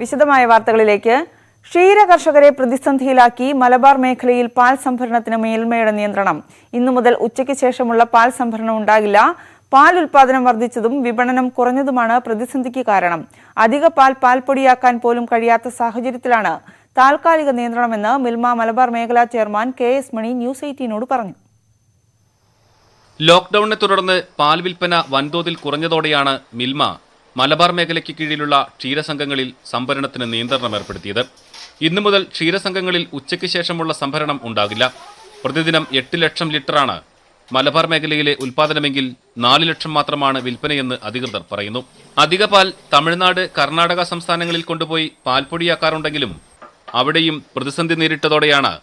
വിശദമായ വാർത്തകളിലേക്ക്. ക്ഷീര കർഷകരെ പ്രതിസന്ധിയിലാക്കി മലബാർ മേഖലയിൽ പാൽ സംഭരണത്തിന് മേൽമയുടെ നിയന്ത്രണം. ഇന്നു മുതൽ ഉച്ചയ്ക്ക് ശേഷമുള്ള പാൽ സംഭരണം ഉണ്ടാകില്ല. പാൽ ഉൽപാദനം വർദ്ധിച്ചതും വിപണനം കുറഞ്ഞതുമാണ് പ്രതിസന്ധിക്ക് കാരണം. അധിക പാൽപ്പൊടിയാക്കാൻ പോലും കഴിയാത്ത സാഹചര്യത്തിലാണ് താൽക്കാലിക നിയന്ത്രണമെന്ന് മിൽമ മലബാർ മേഖലാ ചെയർമാൻ KS മണി ന്യൂസ് 18നോട് പറഞ്ഞു. ലോക്ക്ഡൌണിനെ തുടർന്ന് പാൽ വിൽപ്പന വൻതോതിൽ കുറഞ്ഞതോടെയാണ് മിൽമ മലബാർ മേഖലയ്ക്ക് കീഴിലുള്ള ക്ഷീരസംഘങ്ങളിൽ സംഭരണത്തിന് നിയന്ത്രണം ഏർപ്പെടുത്തിയത്. ഇന്നു മുതൽ ക്ഷീരസംഘങ്ങളിൽ ഉച്ചയ്ക്ക് ശേഷമുള്ള സംഭരണം ഉണ്ടാകില്ല. പ്രതിദിനം 8 ലക്ഷം ലിറ്ററാണ് മലബാർ മേഖലയിലെ ഉൽപാദനമെങ്കിൽ 4 ലക്ഷം മാത്രമാണ് വിൽപ്പനയെന്ന് അധികൃതർ പറയുന്നു. അധിക പാൽ തമിഴ്നാട്, കർണാടക സംസ്ഥാനങ്ങളിൽ കൊണ്ടുപോയി പാൽപ്പൊടിയാക്കാറുണ്ടെങ്കിലും അവിടെയും പ്രതിസന്ധി നേരിട്ടതോടെയാണ്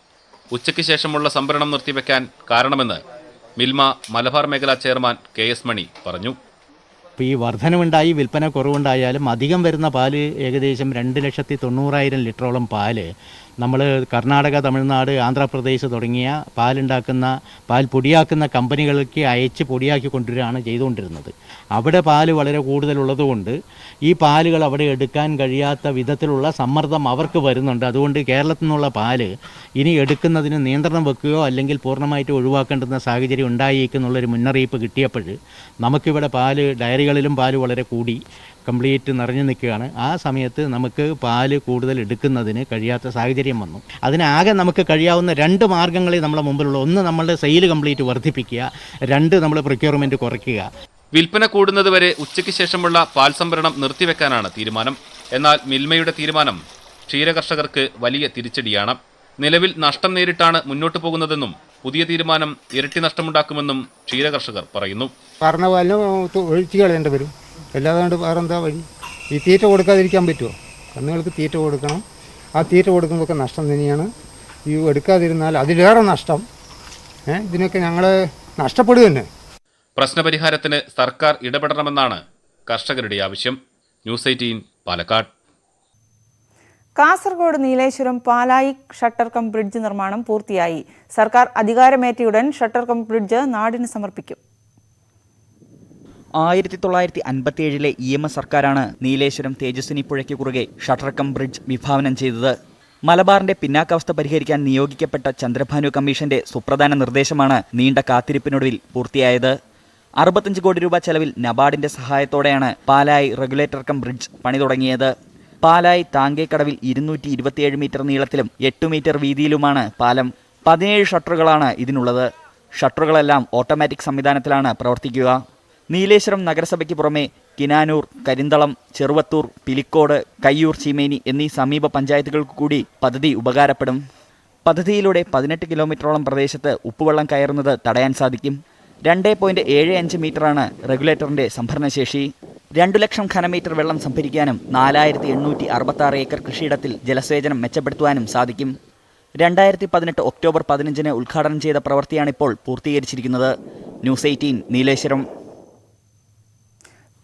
ഉച്ചയ്ക്ക് ശേഷമുള്ള സംഭരണം നിർത്തിവെക്കാൻ കാരണമെന്ന് മിൽമ മലബാർ മേഖലാ ചെയർമാൻ KS മണി പറഞ്ഞു. ഈ വർധനവുണ്ടായി വിൽപ്പന കുറവുണ്ടായാലും അധികം വരുന്ന പാല് ഏകദേശം 2,90,000 ലിറ്ററോളം പാല് നമ്മൾ കർണാടക, തമിഴ്നാട്, ആന്ധ്രാപ്രദേശ് തുടങ്ങിയ പാൽ പൊടിയാക്കുന്ന കമ്പനികൾക്ക് അയച്ച് പൊടിയാക്കി കൊണ്ടുവരികയാണ് ചെയ്തുകൊണ്ടിരുന്നത്. അവിടെ പാല് വളരെ കൂടുതലുള്ളതുകൊണ്ട് ഈ പാലുകൾ അവിടെ എടുക്കാൻ കഴിയാത്ത വിധത്തിലുള്ള സമ്മർദ്ദം അവർക്ക് വരുന്നുണ്ട്. അതുകൊണ്ട് കേരളത്തിൽ നിന്നുള്ള പാല് ഇനി എടുക്കുന്നതിന് നിയന്ത്രണം വെക്കുകയോ അല്ലെങ്കിൽ പൂർണ്ണമായിട്ട് ഒഴിവാക്കേണ്ടുന്ന സാഹചര്യം ഉണ്ടായേക്കുന്നുള്ളൊരു മുന്നറിയിപ്പ് കിട്ടിയപ്പോൾ നമുക്കിവിടെ ഡയറികളിലും പാല് വളരെ കൂടി കംപ്ലീറ്റ് നിറഞ്ഞു നിൽക്കുകയാണ്. ആ സമയത്ത് നമുക്ക് പാല് കൂടുതൽ എടുക്കുന്നതിന് കഴിയാത്ത സാഹചര്യം വന്നു. അതിനാകെ നമുക്ക് കഴിയാവുന്ന 2 മാർഗ്ഗങ്ങളെ നമ്മുടെ മുമ്പിലുള്ള. ഒന്ന്, നമ്മളുടെ സെയിൽ കംപ്ലീറ്റ് വർദ്ധിപ്പിക്കുക. 2, നമ്മൾ പ്രൊക്യൂർമെൻറ്റ് കുറയ്ക്കുക. വിൽപ്പന കൂടുന്നതുവരെ ഉച്ചയ്ക്ക് ശേഷമുള്ള പാൽ സംഭരണം നിർത്തിവെക്കാനാണ് തീരുമാനം. എന്നാൽ മിൽമയുടെ തീരുമാനം ക്ഷീരകർഷകർക്ക് വലിയ തിരിച്ചടിയാണ്. നിലവിൽ നഷ്ടം നേരിട്ടാണ് മുന്നോട്ട് പോകുന്നതെന്നും പുതിയ തീരുമാനം ഇരട്ടി നഷ്ടമുണ്ടാക്കുമെന്നും ക്ഷീരകർഷകർ പറയുന്നു. പറഞ്ഞ പാലിന് ഒഴിച്ചു കളയേണ്ടി വരും. അല്ലാതെ വേറെ എന്താ വഴി? ഈ തീറ്റ കൊടുക്കാതിരിക്കാൻ പറ്റുമോ? കന്നുകൾക്ക് തീറ്റ കൊടുക്കണം. ആ തീറ്റ കൊടുക്കുന്നതൊക്കെ നഷ്ടം തന്നെയാണ്. ഈ എടുക്കാതിരുന്നാൽ അതിലേറെ നഷ്ടം. ഇതിനൊക്കെ ഞങ്ങൾ നഷ്ടപ്പെടുക തന്നെ. പ്രശ്നപരിഹാരത്തിന് സർക്കാർ ഇടപെടണമെന്നാണ് കർഷകരുടെ ആവശ്യം. ന്യൂസ് 18 പാലക്കാട്. കാസർഗോഡ് നീലേശ്വരം പാലായി ഷട്ടർ കം ബ്രിഡ്ജ് നിർമ്മാണം പൂർത്തിയായി. സർക്കാർ അധികാരമേറ്റയുടൻ ഷട്ടർ കം ബ്രിഡ്ജ് നാടിന് സമർപ്പിക്കും. 1957 EMS സർക്കാരാണ് നീലേശ്വരം തേജസ്വിനി പുഴയ്ക്ക് കുറുകെ ഷട്ടർ കം ബ്രിഡ്ജ് വിഭാവനം ചെയ്തത്. മലബാറിന്റെ പിന്നാക്കാവസ്ഥ പരിഹരിക്കാൻ നിയോഗിക്കപ്പെട്ട ചന്ദ്രഭാനു കമ്മീഷന്റെ സുപ്രധാന നിർദ്ദേശമാണ് നീണ്ട കാത്തിരിപ്പിനൊടുവിൽ പൂർത്തിയായത്. 65 കോടി രൂപ ചെലവിൽ നബാർഡിന്റെ സഹായത്തോടെയാണ് പാലായി റെഗുലേറ്റർ കം ബ്രിഡ്ജ് പണി തുടങ്ങിയത്. പാലായി താങ്കേക്കടവിൽ 227 മീറ്റർ നീളത്തിലും 8 മീറ്റർ വീതിയിലുമാണ് പാലം. 17 ഷട്ടറുകളാണ് ഇതിനുള്ളത്. ഷട്ടറുകളെല്ലാം ഓട്ടോമാറ്റിക് സംവിധാനത്തിലാണ് പ്രവർത്തിക്കുക. നീലേശ്വരം നഗരസഭയ്ക്ക് പുറമെ കിനാനൂർ, കരിന്തളം, ചെറുവത്തൂർ, പിലിക്കോട്, കയ്യൂർ, ചീമേനി എന്നീ സമീപ പഞ്ചായത്തുകൾക്ക് കൂടി പദ്ധതി ഉപകാരപ്പെടും. പദ്ധതിയിലൂടെ 18 കിലോമീറ്ററോളം പ്രദേശത്ത് ഉപ്പുവെള്ളം കയറുന്നത് തടയാൻ സാധിക്കും. 2.75 മീറ്ററാണ് റെഗുലേറ്ററിന്റെ സംഭരണശേഷി. 2 ലക്ഷം ഘനമീറ്റർ വെള്ളം സംഭരിക്കാനും 4866 ഏക്കർ കൃഷിയിടത്തിൽ ജലസേചനം മെച്ചപ്പെടുത്തുവാനും സാധിക്കും. 2018 ഒക്ടോബർ 15 ഉദ്ഘാടനം ചെയ്ത പ്രവൃത്തിയാണിപ്പോൾ പൂർത്തീകരിച്ചിരിക്കുന്നത്. ന്യൂസ് 18 നീലേശ്വരം.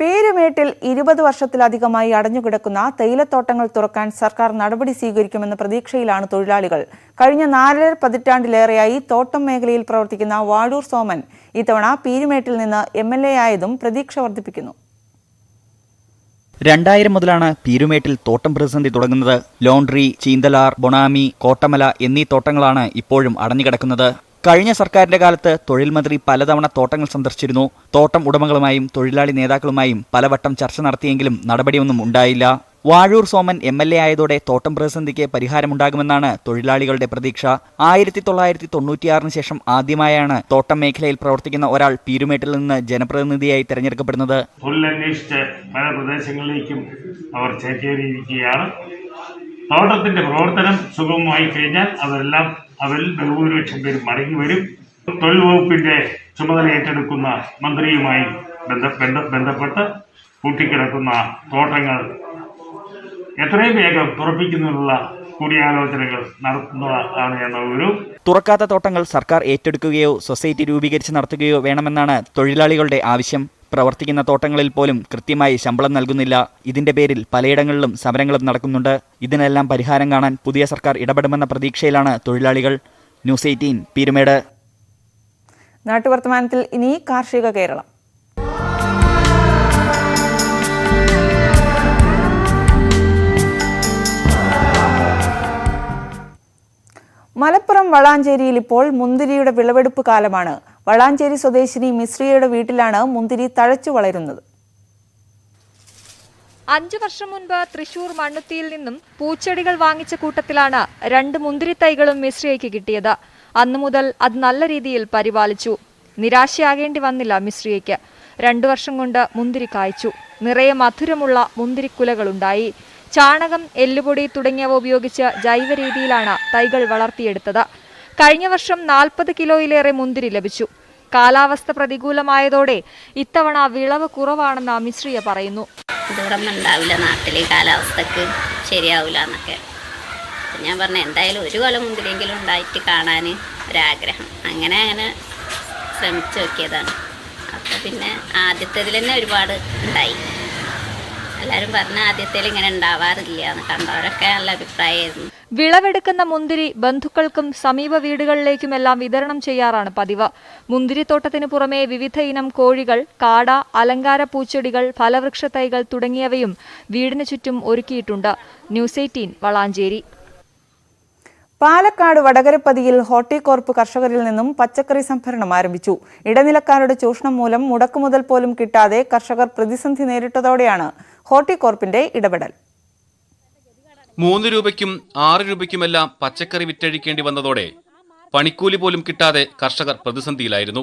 പേരുമേട്ടിൽ 20 വർഷത്തിലധികമായി അടഞ്ഞുകിടക്കുന്ന തേയിലത്തോട്ടങ്ങൾ തുറക്കാൻ സർക്കാർ നടപടി സ്വീകരിക്കുമെന്ന പ്രതീക്ഷയിലാണ് തൊഴിലാളികൾ. കഴിഞ്ഞ 4 പതിറ്റാണ്ടിലേറെയായി തോട്ടം മേഖലയിൽ പ്രവർത്തിക്കുന്ന വാഴൂർ സോമൻ ഇത്തവണ പീരുമേട്ടിൽ നിന്ന് MLA ആയതും പ്രതീക്ഷ വർദ്ധിപ്പിക്കുന്നു. 2000 മുതലാണ് പീരുമേട്ടിൽ തോട്ടം പ്രതിസന്ധി തുടങ്ങുന്നത്. ലോണ്ട്രി, ചീന്തലാർ, ബൊണാമി, കോട്ടമല എന്നീ തോട്ടങ്ങളാണ് ഇപ്പോഴും അടഞ്ഞുകിടക്കുന്നത്. കഴിഞ്ഞ സർക്കാരിന്റെ കാലത്ത് തൊഴിൽ മന്ത്രി പലതവണ തോട്ടങ്ങൾ സന്ദർശിച്ചിരുന്നു. തോട്ടം ഉടമകളുമായും തൊഴിലാളി നേതാക്കളുമായും പലവട്ടം ചർച്ച നടത്തിയെങ്കിലും നടപടിയൊന്നും ഉണ്ടായില്ല. വാഴൂർ സോമൻ MLA ആയതോടെ തോട്ടം പ്രതിസന്ധിക്ക് പരിഹാരമുണ്ടാകുമെന്നാണ് തൊഴിലാളികളുടെ പ്രതീക്ഷ. 1996 ശേഷം ആദ്യമായാണ് തോട്ടം മേഖലയിൽ പ്രവർത്തിക്കുന്ന ഒരാൾ പീരുമേട്ടിൽ നിന്ന് ജനപ്രതിനിധിയായി തെരഞ്ഞെടുക്കപ്പെടുന്നത്. തൊഴിലന്വേഷിച്ച് പല പ്രദേശങ്ങളിലേക്കും അവർ ചേക്കേറിയിരിക്കുകയാണ്. തോട്ടത്തിന്റെ പ്രവർത്തനം സുഗമമായി കഴിഞ്ഞാൽ അവരിൽ ബഹുഭൂരിപക്ഷം പേരും മടങ്ങി വരും. തൊഴിൽ വകുപ്പിന്റെ ചുമതല ഏറ്റെടുക്കുന്ന മന്ത്രിയുമായി ബന്ധപ്പെട്ട് പൂട്ടിക്കിടക്കുന്ന തോട്ടങ്ങൾ എത്രയും വേഗം തുറപ്പിക്കുന്നതിനുള്ള കൂടിയാലോചനകൾ നടത്തുന്നതാണ് എന്ന തുറക്കാത്ത തോട്ടങ്ങൾ സർക്കാർ ഏറ്റെടുക്കുകയോ സൊസൈറ്റി രൂപീകരിച്ച് നടത്തുകയോ വേണമെന്നാണ് തൊഴിലാളികളുടെ ആവശ്യം. പ്രവർത്തിക്കുന്ന തോട്ടങ്ങളിൽ പോലും കൃത്യമായി ശമ്പളം നൽകുന്നില്ല. ഇതിന്റെ പേരിൽ പലയിടങ്ങളിലും സമരങ്ങളും നടക്കുന്നുണ്ട്. ഇതിനെല്ലാം പരിഹാരം കാണാൻ പുതിയ സർക്കാർ ഇടപെടുമെന്ന പ്രതീക്ഷയിലാണ് തൊഴിലാളികൾ. ന്യൂസ് 18 പീരുമേട്. നാട്ടുവർത്തമാനത്തിൽ ഇനി കാർഷിക കേരളം. മലപ്പുറം വളാഞ്ചേരിയിൽ ഇപ്പോൾ മുന്തിരിയുടെ വിളവെടുപ്പ് കാലമാണ്. വളാഞ്ചേരി സ്വദേശിനി മിശ്രിയയുടെ വീട്ടിലാണ് മുന്തിരി തഴച്ചു വളരുന്നത്. 5 വർഷം മുൻപ് തൃശൂർ മണ്ണുത്തിയിൽ നിന്നും പൂച്ചെടികൾ വാങ്ങിച്ച കൂട്ടത്തിലാണ് 2 മുന്തിരി തൈകളും മിശ്രിയയ്ക്ക് കിട്ടിയത്. അന്നു മുതൽ അത് നല്ല രീതിയിൽ പരിപാലിച്ചു. നിരാശയാകേണ്ടി വന്നില്ല മിശ്രിയയ്ക്ക്. 2 വർഷം കൊണ്ട് മുന്തിരി കായ്ച്ചു. നിറയെ മധുരമുള്ള മുന്തിരിക്കുലകളുണ്ടായി. ചാണകം, എല്ലുപൊടി തുടങ്ങിയവ ഉപയോഗിച്ച് ജൈവ രീതിയിലാണ് തൈകൾ വളർത്തിയെടുത്തത്. കഴിഞ്ഞ വർഷം 40 കിലോയിലേറെ മുന്തിരി ലഭിച്ചു. കാലാവസ്ഥ പ്രതികൂലമായതോടെ ഇത്തവണ വിളവ് കുറവാണെന്ന് മിശ്രിയ പറയുന്നു. ഇതോടൊന്നും ഉണ്ടാവില്ല, നാട്ടിലെ കാലാവസ്ഥക്ക് ശരിയാവില്ല എന്നൊക്കെ. ഞാൻ പറഞ്ഞു എന്തായാലും ഒരു കൊല മുന്തിരിയെങ്കിലും ഉണ്ടായിട്ട് കാണാൻ ഒരാഗ്രഹം. അങ്ങനെ ശ്രമിച്ചു നോക്കിയതാണ്. അപ്പോൾ പിന്നെ ആദ്യത്തേതിൽ തന്നെ ഒരുപാട് ഉണ്ടായി. എല്ലാവരും പറഞ്ഞ ആദ്യത്തേൽ ഇങ്ങനെ ഉണ്ടാവാറില്ല എന്ന്, കണ്ടവരൊക്കെ നല്ല അഭിപ്രായമായിരുന്നു. വിളവെടുക്കുന്ന മുന്തിരി ബന്ധുക്കൾക്കും സമീപ വീടുകളിലേക്കുമെല്ലാം വിതരണം ചെയ്യാറാണ് പതിവ്. മുന്തിരിത്തോട്ടത്തിനു പുറമെ വിവിധ ഇനം കോഴികൾ, കാട, അലങ്കാര പൂച്ചെടികൾ, ഫലവൃക്ഷ തൈകൾ തുടങ്ങിയവയും വീടിന് ചുറ്റും ഒരുക്കിയിട്ടുണ്ട്. ന്യൂസ് 18 വളാഞ്ചേരി. പാലക്കാട് വടകരപ്പതിയിൽ ഹോർട്ടികോർപ്പ് കർഷകരിൽ നിന്നും പച്ചക്കറി സംഭരണം ആരംഭിച്ചു. ഇടനിലക്കാരുടെ ചൂഷണം മൂലം മുടക്കുമുതൽ പോലും കിട്ടാതെ കർഷകർ പ്രതിസന്ധി നേരിട്ടതോടെയാണ് ഹോർട്ടികോർപ്പിന്റെ ഇടപെടൽ. 3 രൂപയ്ക്കും 6 രൂപയ്ക്കുമെല്ലാം പച്ചക്കറി വിറ്റഴിക്കേണ്ടി വന്നതോടെ പണിക്കൂലി പോലും കിട്ടാതെ കർഷകർ പ്രതിസന്ധിയിലായിരുന്നു.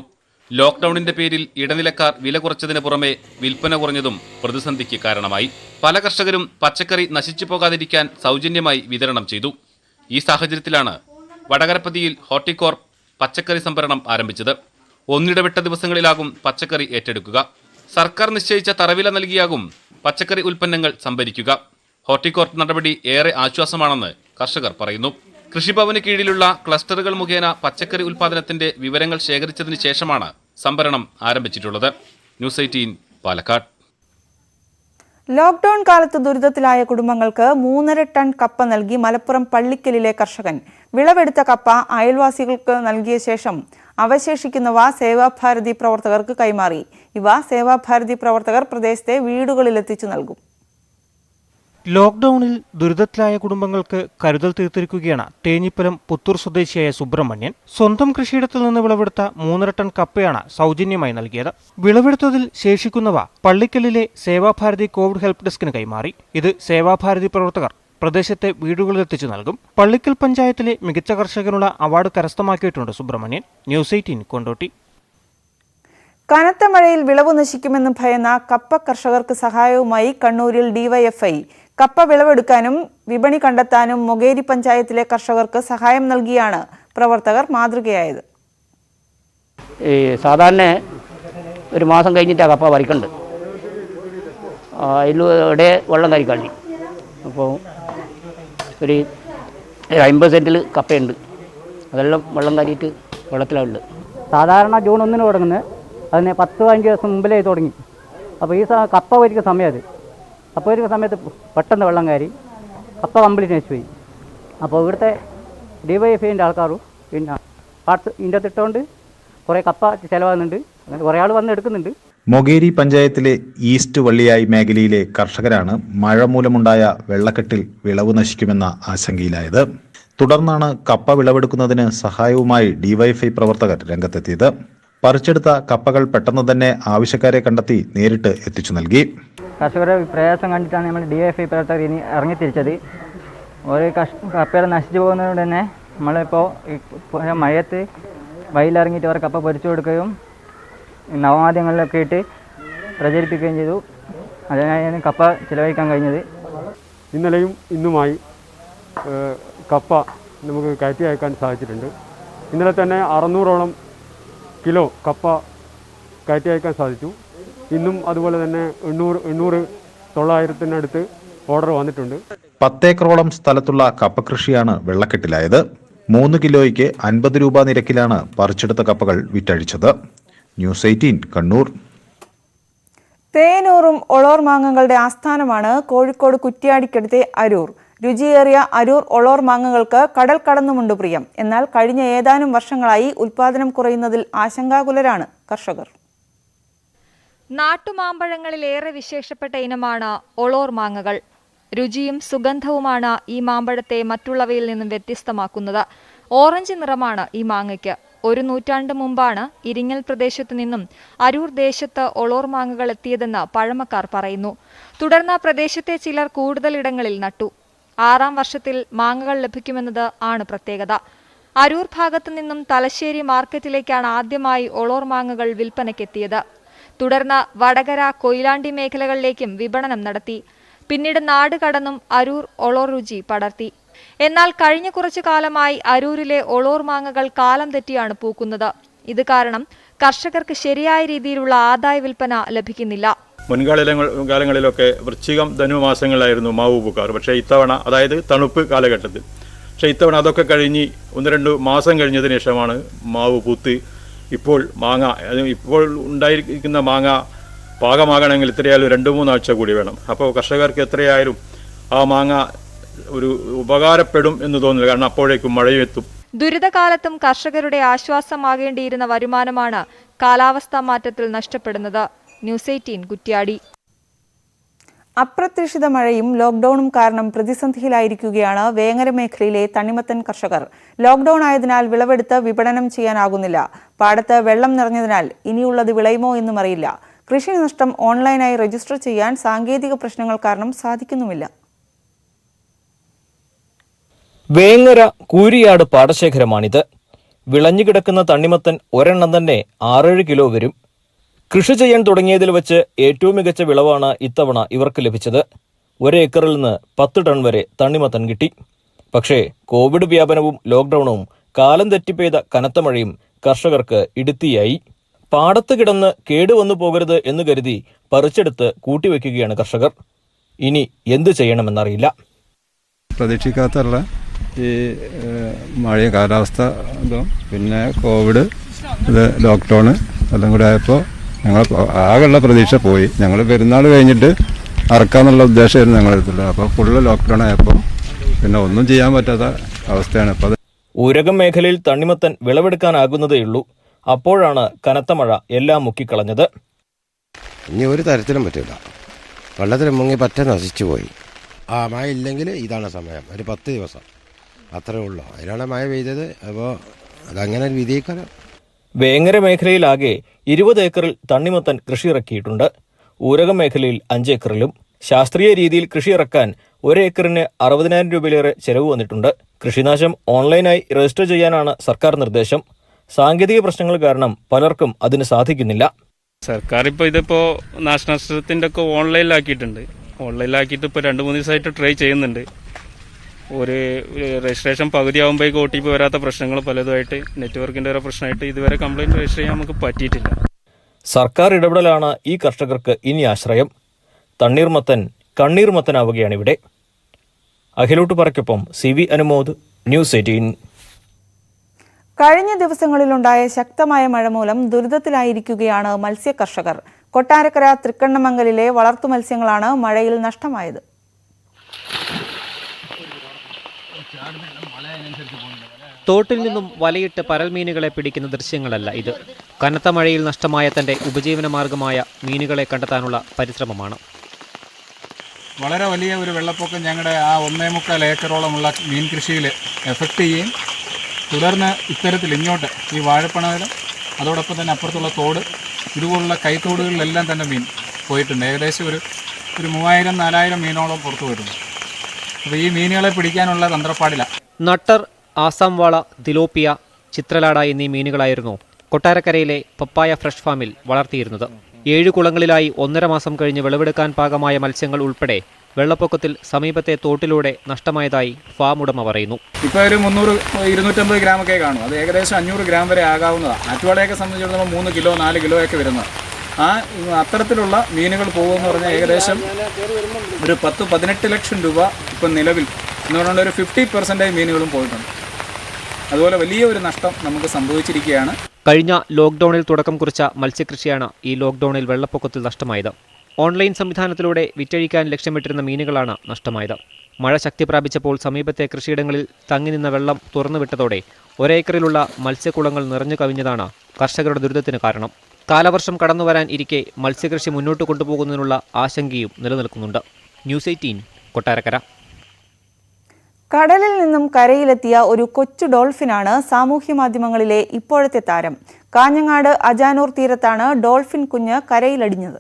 ലോക്ക്ഡൌണിന്റെ പേരിൽ ഇടനിലക്കാർ വില കുറച്ചതിന് പുറമെ വിൽപ്പന കുറഞ്ഞതും പ്രതിസന്ധിക്ക് കാരണമായി. പല കർഷകരും പച്ചക്കറി നശിച്ചു പോകാതിരിക്കാൻ സൗജന്യമായി വിതരണം ചെയ്തു. ഈ സാഹചര്യത്തിലാണ് വടകരപ്പതിയിൽ ഹോർട്ടികോർപ്പ് പച്ചക്കറി സംഭരണം ആരംഭിച്ചത്. ഒന്നിടവിട്ട ദിവസങ്ങളിലാകും പച്ചക്കറി ഏറ്റെടുക്കുക. സർക്കാർ നിശ്ചയിച്ച തറവില നൽകിയാകും പച്ചക്കറി ഉൽപ്പന്നങ്ങൾ സംഭരിക്കുക. ഹോർട്ടികോർപ്പ് നടപടി ഏറെ ആശ്വാസമാണെന്ന് കർഷകർ പറയുന്നു. കൃഷിഭവന് കീഴിലുള്ള ക്ലസ്റ്ററുകൾ മുഖേന പച്ചക്കറി ഉൽപ്പാദനത്തിന്റെ വിവരങ്ങൾ ശേഖരിച്ചതിന് ശേഷമാണ് സംഭരണം ആരംഭിച്ചിട്ടുള്ളത്. ന്യൂസ് 18 പാലക്കാട്. ലോക്ക്ഡൌൺ കാലത്ത് ദുരിതത്തിലായ കുടുംബങ്ങൾക്ക് 3.5 ടൺ കപ്പ നൽകി മലപ്പുറം പള്ളിക്കലിലെ കർഷകൻ. വിളവെടുത്ത കപ്പ അയൽവാസികൾക്ക് നൽകിയ ശേഷം അവശേഷിക്കുന്നവ സേവാഭാരതി പ്രവർത്തകർക്ക് കൈമാറി. ഇവ സേവാഭാരതി പ്രവർത്തകർ പ്രദേശത്തെ വീടുകളിലെത്തിച്ചു നൽകും. ലോക്ക്ഡൌണിൽ ദുരിതത്തിലായ കുടുംബങ്ങൾക്ക് കരുതൽ തീർത്തിരിക്കുകയാണ് തേഞ്ഞിപ്പലം പുത്തൂർ സ്വദേശിയായ സുബ്രഹ്മണ്യൻ. സ്വന്തം കൃഷിയിടത്തിൽ നിന്ന് വിളവെടുത്ത 3.5 ടൺ കപ്പയാണ് സൗജന്യമായി നൽകിയത്. വിളവെടുത്തതിൽ ശേഷിക്കുന്നവ പള്ളിക്കലിലെ സേവാഭാരതി കോവിഡ് ഹെൽപ്പ് ഡെസ്കിന് കൈമാറി. ഇത് സേവാഭാരതി പ്രവർത്തകർ പ്രദേശത്തെ വീടുകളിലെത്തിച്ചു നൽകും. പള്ളിക്കൽ പഞ്ചായത്തിലെ മികച്ച കർഷകനുള്ള അവാർഡ് കരസ്ഥമാക്കിയിട്ടുണ്ട് സുബ്രഹ്മണ്യൻ. ന്യൂസ് 18 കൊണ്ടോട്ടി. കനത്ത മഴയിൽ വിളവ് നശിക്കുമെന്ന് ഭയന്ന കപ്പ കർഷകർക്ക് സഹായവുമായി കണ്ണൂരിൽ ഡിവൈഎഫ്ഐ. കപ്പ വിളവെടുക്കാനും വിപണി കണ്ടെത്താനും മൊകേരി പഞ്ചായത്തിലെ കർഷകർക്ക് സഹായം നൽകിയാണ് പ്രവർത്തകർ മാതൃകയായത്. സാധാരണ ഒരു മാസം കഴിഞ്ഞിട്ടാണ് കപ്പ പറിക്കേണ്ടത്. അതിലൂടെ വെള്ളം കരിക്കാണ്ടി. അപ്പോൾ ഒരു 50 സെൻറ്റിൽ കപ്പയുണ്ട്. അതെല്ലാം വെള്ളം കയറിയിട്ട് വെള്ളത്തിലാണുള്ളത്. സാധാരണ ജൂൺ 1 തുടങ്ങുന്നത്, അതിന് 10-15 ദിവസം മുമ്പിലേ തുടങ്ങി. അപ്പോൾ ഈ കപ്പ വരിക്കുന്ന സമയത്ത് പെട്ടെന്ന് വെള്ളം കയറി കപ്പ കംപ്ലീറ്റ് നശിച്ചുപോയി. അപ്പോൾ ഇവിടുത്തെ ഡിവൈഎഫ്ഐൻ്റെ ആൾക്കാരും പിന്നെ പാർട്സ് ഇതിൻ്റെ അകത്തിട്ടുകൊണ്ട് കുറേ കപ്പ ചിലവാകുന്നുണ്ട്. അങ്ങനെ കുറേ ആൾ വന്ന് എടുക്കുന്നുണ്ട്. മൊകേരി പഞ്ചായത്തിലെ ഈസ്റ്റ് വള്ളിയായി മേഖലയിലെ കർഷകരാണ് മഴ മൂലമുണ്ടായ വെള്ളക്കെട്ടിൽ വിളവ് നശിക്കുമെന്ന ആശങ്കയിലായത്. തുടർന്നാണ് കപ്പ വിളവെടുക്കുന്നതിന് സഹായവുമായി ഡിവൈഎഫ്ഐ പ്രവർത്തകർ രംഗത്തെത്തിയത്. പറിച്ചെടുത്ത കപ്പകൾ പെട്ടെന്ന് തന്നെ ആവശ്യക്കാരെ കണ്ടെത്തി നേരിട്ട് എത്തിച്ചു നൽകി. കർഷകരുടെ പ്രയാസം കണ്ടിട്ടാണ് നമ്മൾ ഡിവൈഎഫ്ഐ പ്രവർത്തകർ ഇനി ഇറങ്ങിത്തിരിച്ചത്. ഓരോ കപ്പകൾ നശിച്ചു പോകുന്നതുകൊണ്ട് തന്നെ നമ്മളിപ്പോൾ ഈ മഴയത്ത് വയലിറങ്ങിയിട്ട് അവർ കപ്പ പൊരിച്ചു കൊടുക്കുകയും നവമാധ്യമങ്ങളിലൊക്കെ ഇട്ട് പ്രചരിപ്പിക്കുകയും ചെയ്തു. അതിനായാണ് കപ്പ ചിലവഴിക്കാൻ കഴിഞ്ഞത്. ഇന്നലെയും ഇന്നുമായി കപ്പ നമുക്ക് കയറ്റി അയക്കാൻ സാധിച്ചിട്ടുണ്ട്. ഇന്നലെ തന്നെ 600ഓളം കിലോ കപ്പ കയറ്റി അയക്കാൻ സാധിച്ചു. ഇന്നും അതുപോലെ തന്നെ 800-900 ഓർഡർ വന്നിട്ടുണ്ട്. 10 ഏക്കറോളം സ്ഥലത്തുള്ള കപ്പ കൃഷിയാണ് വെള്ളക്കെട്ടിലായത്. 3 കിലോയ്ക്ക് 50 രൂപ നിരക്കിലാണ് പറിച്ചെടുത്ത കപ്പകൾ വിറ്റഴിച്ചത്. ന്യൂസ് 18 കണ്ണൂർ. തേനൂറും ഒളോർ മാങ്ങകളുടെ ആസ്ഥാനമാണ് കോഴിക്കോട് കുറ്റ്യാടിക്കടുത്തെ അരൂർ. രുചിയേറിയ അരൂർ ഒളോർ മാങ്ങകൾക്ക് കടൽ കടന്നുമുണ്ട് പ്രിയം. എന്നാൽ കഴിഞ്ഞ ഏതാനും വർഷങ്ങളായി ഉൽപാദനം കുറയുന്നതിൽ ആശങ്കാകുലരാണ് കർഷകർ. നാട്ടുമാമ്പഴങ്ങളിലേറെ വിശേഷപ്പെട്ട ഇനമാണ് ഒളോർ മാങ്ങകൾ. രുചിയും സുഗന്ധവുമാണ് ഈ മാമ്പഴത്തെ മറ്റുള്ളവയിൽ നിന്നും വ്യത്യസ്തമാക്കുന്നത്. ഓറഞ്ച് നിറമാണ് ഈ മാങ്ങയ്ക്ക്. 1 നൂറ്റാണ്ട് മുമ്പാണ് ഇരിങ്ങൽ പ്രദേശത്തു നിന്നും അരൂർ ദേശത്ത് ഒളോർ മാങ്ങകൾ എത്തിയതെന്ന് പഴമക്കാർ പറയുന്നു. തുടർന്ന് പ്രദേശത്തെ ചിലർ കൂടുതൽ ഇടങ്ങളിൽ നട്ടു. 6ാം വർഷത്തിൽ മാങ്ങകൾ ലഭിക്കുമെന്നത് ആണ് പ്രത്യേകത. അരൂർ ഭാഗത്തു നിന്നും തലശ്ശേരി മാർക്കറ്റിലേക്കാണ് ആദ്യമായി ഒളോർ മാങ്ങകൾ വിൽപ്പനയ്ക്കെത്തിയത്. തുടർന്ന് വടകര, കൊയിലാണ്ടി മേഖലകളിലേക്കും വിപണനം നടത്തി. പിന്നീട് നാട് കടന്നും അരൂർ ഒളോർ രുചി പടർത്തി. എന്നാൽ കഴിഞ്ഞ കുറച്ചു കാലമായി അരൂരിലെ ഒളോർ മാങ്ങകൾ കാലം തെറ്റിയാണ് പൂക്കുന്നത്. ഇത് കാരണം കർഷകർക്ക് ശരിയായ രീതിയിലുള്ള ആദായ വിൽപ്പന ലഭിക്കുന്നില്ല. മുൻകാലങ്ങളിലൊക്കെ വൃശ്ചികം ധനുമാസങ്ങളിലായിരുന്നു മാവ് പൂക്കാറ്. പക്ഷേ ഇത്തവണ, അതായത് തണുപ്പ് കാലഘട്ടത്തിൽ, പക്ഷേ ഇത്തവണ അതൊക്കെ കഴിഞ്ഞ് 1-2 മാസം കഴിഞ്ഞതിന് ശേഷമാണ് മാവ് പൂത്ത് ഇപ്പോൾ മാങ്ങ, ഇപ്പോൾ ഉണ്ടായിരിക്കുന്ന മാങ്ങ പാകമാകണമെങ്കിൽ എത്രയായാലും 2-3 ആഴ്ച കൂടി വേണം. അപ്പോൾ കർഷകർക്ക് എത്രയായാലും ആ മാങ്ങ ഒരു ഉപകാരപ്പെടും എന്ന് തോന്നുന്നില്ല. കാരണം അപ്പോഴേക്കും മഴയും എത്തും. ദുരിതകാലത്തും കർഷകരുടെ ആശ്വാസമാകേണ്ടിയിരുന്ന വരുമാനമാണ് കാലാവസ്ഥാ മാറ്റത്തിൽ നഷ്ടപ്പെടുന്നത്. ന്യൂസ് 18 കുറ്റ്യാടി. അപ്രതീക്ഷിത മഴയും ലോക്ഡൌണും കാരണം പ്രതിസന്ധിയിലായിരിക്കുകയാണ് വേങ്ങര മേഖലയിലെ തണ്ണിമത്തൻ കർഷകർ. ലോക്ഡൌൺ ആയതിനാൽ വിളവെടുത്ത് വിപണനം ചെയ്യാനാകുന്നില്ല. പാടത്ത് വെള്ളം നിറഞ്ഞതിനാൽ ഇനിയുള്ളത് വിളയുമോ എന്നും അറിയില്ല. കൃഷി നഷ്ടം ഓൺലൈനായി രജിസ്റ്റർ ചെയ്യാൻ സാങ്കേതിക പ്രശ്നങ്ങൾ കാരണം സാധിക്കുന്നുമില്ല. വേങ്ങര കൂരിയാട് പാടശേഖരമാണിത്. വിളഞ്ഞുകിടക്കുന്ന തണ്ണിമത്തൻ ഒരെണ്ണം തന്നെ 6-7 കിലോ വരും. കൃഷി ചെയ്യാൻ തുടങ്ങിയതിൽ വെച്ച് ഏറ്റവും മികച്ച വിളവാണ് ഇത്തവണ ഇവർക്ക് ലഭിച്ചത്. 1 ഏക്കറിൽ നിന്ന് 10 ടൺ വരെ തണ്ണിമത്തൻ കിട്ടി. പക്ഷേ കോവിഡ് വ്യാപനവും ലോക്ഡൌണും കാലം തെറ്റി പെയ്ത കനത്ത മഴയും കർഷകർക്ക് ഇടുത്തിയായി. പാടത്ത് കിടന്ന് കേടുവന്നു പോകരുത് എന്ന് കരുതി പറിച്ചെടുത്ത് കൂട്ടിവെക്കുകയാണ് കർഷകർ. ഇനി എന്തു ചെയ്യണമെന്നറിയില്ല. പ്രതീക്ഷിക്കാത്തുള്ള ഈ മഴയും കാലാവസ്ഥ ഇതും പിന്നെ കോവിഡ്, ഇത് ലോക്ക്ഡൗണ് എല്ലാം കൂടെ ആയപ്പോൾ ഞങ്ങൾ ആകെയുള്ള പ്രതീക്ഷ പോയി. ഞങ്ങൾ പെരുന്നാൾ കഴിഞ്ഞിട്ട് അറക്കാന്നുള്ള ഉദ്ദേശമായിരുന്നു ഞങ്ങളെടുത്തുള്ളത്. അപ്പോൾ ഫുള്ള് ലോക്ക്ഡൗൺ ആയപ്പോൾ പിന്നെ ഒന്നും ചെയ്യാൻ പറ്റാത്ത അവസ്ഥയാണ് ഇപ്പോൾ. ഊരകം മേഖലയിൽ തണ്ണിമത്തൻ വിളവെടുക്കാനാകുന്നതേയുള്ളൂ. അപ്പോഴാണ് കനത്ത മഴ എല്ലാം മുക്കിക്കളഞ്ഞത്. ഇനി ഒരു തരത്തിലും പറ്റില്ല. വെള്ളത്തിൽ മുങ്ങി പറ്റ നശിച്ചു പോയി. മഴ ഇല്ലെങ്കിൽ ഇതാണ് സമയം, ഒരു 10 ദിവസം അത്രേ ഉള്ളൂ. അതിനാണ് മഴ പെയ്തത്. അപ്പോൾ അതങ്ങനെ വിധിക്കാനോ. വേങ്ങര മേഖലയിലാകെ 20 ഏക്കറിൽ തണ്ണിമത്തൻ കൃഷിയിറക്കിയിട്ടുണ്ട്. ഊരകം മേഖലയിൽ 5 ഏക്കറിലും. ശാസ്ത്രീയ രീതിയിൽ കൃഷിയിറക്കാൻ 1 ഏക്കറിന് 60,000 രൂപയിലേറെ ചെലവ് വന്നിട്ടുണ്ട്. കൃഷിനാശം ഓൺലൈനായി രജിസ്റ്റർ ചെയ്യാനാണ് സർക്കാർ നിർദ്ദേശം. സാങ്കേതിക പ്രശ്നങ്ങൾ കാരണം പലർക്കും അതിന് സാധിക്കുന്നില്ല. സർക്കാർ ഇതിപ്പോൾ നാശനഷ്ടത്തിൻ്റെ ഒക്കെ ഓൺലൈനിലാക്കിയിട്ടുണ്ട്. ഓൺലൈനിലാക്കിയിട്ട് ഇപ്പോൾ 2-3 ദിവസമായിട്ട് ട്രൈ ചെയ്യുന്നുണ്ട്. ഒരു രജിസ്ട്രേഷൻ പകുതിയാകുമ്പോഴേക്ക് OTP വരാത്ത പ്രശ്നങ്ങൾ പലതുമായിട്ട്, നെറ്റ്വർക്കിൻ്റെ ഓരോ പ്രശ്നമായിട്ട് ഇതുവരെ കംപ്ലയിൻറ്റ് രജിസ്റ്റർ ചെയ്യാൻ നമുക്ക് പറ്റിയിട്ടില്ല. സർക്കാർ ഇടപെടലാണ് ഈ കർഷകർക്ക് ഇനി ആശ്രയം. തണ്ണീർമത്തൻ കണ്ണീർമത്തനാവുകയാണിവിടെ. അഖിലോട്ട് പറയ്ക്കൊപ്പം CV അനുമോദ്, ന്യൂസ് 18. കഴിഞ്ഞ ദിവസങ്ങളിലുണ്ടായ ശക്തമായ മഴ മൂലം ദുരിതത്തിലായിരിക്കുകയാണ് മത്സ്യ കർഷകർ. കൊട്ടാരക്കര തൃക്കണ്ണമംഗലിലെ വളർത്തു മത്സ്യങ്ങളാണ് മഴയിൽ നഷ്ടമായത്. തോട്ടിൽ നിന്നും വലയിട്ട് പരൽമീനുകളെ പിടിക്കുന്ന ദൃശ്യങ്ങളല്ല ഇത്. കനത്ത മഴയിൽ നഷ്ടമായ തന്റെ ഉപജീവന മാർഗമായ മീനുകളെ കണ്ടെത്താനുള്ള പരിശ്രമമാണ്. വളരെ വലിയ ഒരു വെള്ളപ്പൊക്കം ഞങ്ങളുടെ ആ 1.25 ഏക്കറോളമുള്ള മീൻ കൃഷിയിൽ എഫക്റ്റ് ചെയ്യുകയും തുടർന്ന് ഇത്തരത്തിൽ ഇങ്ങോട്ട് ഈ വാഴപ്പണയിലും അതോടൊപ്പം തന്നെ അപ്പുറത്തുള്ള തോട്, ഇതുപോലുള്ള കൈത്തോടുകളിലെല്ലാം തന്നെ മീൻ പോയിട്ടുണ്ട്. ഏകദേശം ഒരു 3000-4000 മീനോളം പുറത്തു പോയിട്ടുണ്ട്. അപ്പോൾ ഈ മീനുകളെ പിടിക്കാനുള്ള തന്ത്രപ്പാടില്ല. നട്ടർ, ആസാം വാള, തിലോപ്പിയ, ചിത്രലാട എന്നീ മീനുകളായിരുന്നു കൊട്ടാരക്കരയിലെ പപ്പായ ഫ്രഷ് ഫാമിൽ വളർത്തിയിരുന്നത്. 7 കുളങ്ങളിലായി 1.5 മാസം കഴിഞ്ഞ് വിളവെടുക്കാൻ പാകമായ മത്സ്യങ്ങൾ ഉൾപ്പെടെ വെള്ളപ്പൊക്കത്തിൽ സമീപത്തെ തോട്ടിലൂടെ നഷ്ടമായതായി ഫാം ഉടമ പറയുന്നു. ഇപ്പോൾ ഒരു 300-250 ഗ്രാമൊക്കെ കാണും. അത് ഏകദേശം 500 ഗ്രാം വരെ ആകാവുന്നതാണ്. ആറ്റുവാളയൊക്കെ സംബന്ധിച്ചിടത്തോളം 3 കിലോ 4 കിലോ ഒക്കെ വരുന്നത്. അത്തരത്തിലുള്ള മീനുകൾ പോകുമെന്ന് പറഞ്ഞാൽ ഏകദേശം ഒരു 10-18 ലക്ഷം രൂപ ഇപ്പം നിലവിൽ എന്ന് പറഞ്ഞാൽ ഒരു 50% മീനുകളും പോയിട്ടുണ്ട്. അതുപോലെ വലിയ ഒരു നഷ്ടം നമുക്ക് സംഭവിച്ചിരിക്കുകയാണ്. കഴിഞ്ഞ ലോക്ക്ഡൌണിൽ തുടക്കം കുറിച്ച മത്സ്യകൃഷിയാണ് ഈ ലോക്ക്ഡൌണിൽ വെള്ളപ്പൊക്കത്തിൽ നഷ്ടമായത്. ഓൺലൈൻ സംവിധാനത്തിലൂടെ വിറ്റഴിക്കാൻ ലക്ഷ്യമിട്ടിരുന്ന മീനുകളാണ് നഷ്ടമായത്. മഴ ശക്തി പ്രാപിച്ചപ്പോൾ സമീപത്തെ കൃഷിയിടങ്ങളിൽ തങ്ങി നിന്ന വെള്ളം തുറന്നുവിട്ടതോടെ 1 ഏക്കറിലുള്ള മത്സ്യക്കുളങ്ങൾ നിറഞ്ഞു കവിഞ്ഞതാണ് കർഷകരുടെ ദുരിതത്തിന് കാരണം. കാലവർഷം കടന്നുവരാൻ ഇരിക്കെ മത്സ്യകൃഷി മുന്നോട്ട് കൊണ്ടുപോകുന്നതിനുള്ള ആശങ്കയും നിലനിൽക്കുന്നുണ്ട്. ന്യൂസ് 18 കൊട്ടാരക്കര. കടലിൽ നിന്നും കരയിലെത്തിയ ഒരു കൊച്ചു ഡോൾഫിനാണ് സാമൂഹ്യമാധ്യമങ്ങളിലെ ഇപ്പോഴത്തെ താരം. കാഞ്ഞങ്ങാട് അജാനൂർ തീരത്താണ് ഡോൾഫിൻ കുഞ്ഞ് കരയിലടിഞ്ഞത്.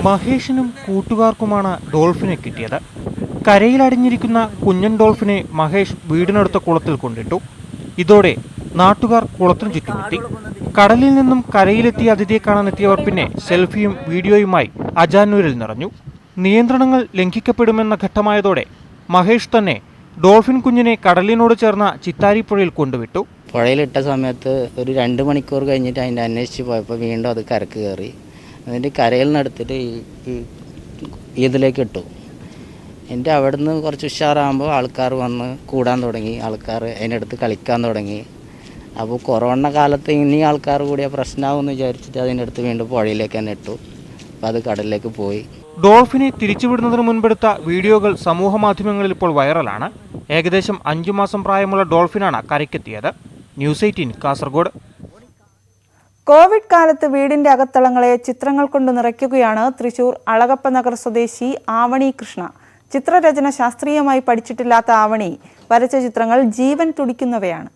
മഹേഷിനും കൂട്ടുകാർക്കുമാണ് ഡോൾഫിനെ കിട്ടിയത്. കരയിലടിഞ്ഞിരിക്കുന്ന കുഞ്ഞൻ ഡോൾഫിനെ മഹേഷ് വീടിനടുത്ത കുളത്തിൽ കൊണ്ടിട്ടു. ഇതോടെ നാട്ടുകാർ കുളത്തിനു ചുറ്റുമെത്തി. കടലിൽ നിന്നും കരയിലെത്തിയ അതിഥിയെ കാണാനെത്തിയവർ പിന്നെ സെൽഫിയും വീഡിയോയുമായി അജാനൂരിൽ നിറഞ്ഞു. നിയന്ത്രണങ്ങൾ ലംഘിക്കപ്പെടുമെന്ന ഘട്ടമായതോടെ മഹേഷ് തന്നെ ഡോൾഫിൻ കുഞ്ഞിനെ കടലിനോട് ചേർന്ന ചിത്താരിപ്പുഴയിൽ കൊണ്ടുവിട്ടു. പുഴയിലിട്ട സമയത്ത് ഒരു 2 മണിക്കൂർ കഴിഞ്ഞിട്ട് അതിൻ്റെ അന്വേഷിച്ച് പോയപ്പോൾ വീണ്ടും അത് കരക്ക് കയറി. എന്നിട്ട് കരയിൽ നിന്നെടുത്തിട്ട് ഇതിലേക്ക് ഇട്ടു. എൻ്റെ അവിടെ നിന്ന് കുറച്ച് ഉഷാറാകുമ്പോൾ ആൾക്കാർ വന്ന് കൂടാൻ തുടങ്ങി. ആൾക്കാർ അതിനടുത്ത് കളിക്കാൻ തുടങ്ങി. അപ്പോൾ കൊറോണ കാലത്ത് ഇനി ആൾക്കാർ കൂടിയ പ്രശ്നമാകുമെന്ന് വിചാരിച്ചിട്ട് അതിനടുത്ത് വീണ്ടും പുഴയിലേക്ക് തന്നെ ഇട്ടു. അപ്പോൾ അത് കടലിലേക്ക് പോയി. ഡോൾഫിനെ തിരിച്ചുവിടുന്നതിന് മുൻപെടുത്ത വീഡിയോകൾ സമൂഹ മാധ്യമങ്ങളിൽ ഇപ്പോൾ വൈറലാണ്. ഏകദേശം 5 മാസം പ്രായമുള്ള ഡോൾഫിനാണ് കരയ്ക്കെത്തിയത്. ന്യൂസ് 18 കാസർഗോഡ്. കോവിഡ് കാലത്ത് വീടിന്റെ അകത്തളങ്ങളെ ചിത്രങ്ങൾ കൊണ്ട് നിറയ്ക്കുകയാണ് തൃശൂർ അളഗപ്പ നഗർ സ്വദേശി ആവണി കൃഷ്ണ. ചിത്രരചന ശാസ്ത്രീയമായി പഠിച്ചിട്ടില്ലാത്ത ആവണി വരച്ച ചിത്രങ്ങൾ ജീവൻ തുടിക്കുന്നവയാണ്.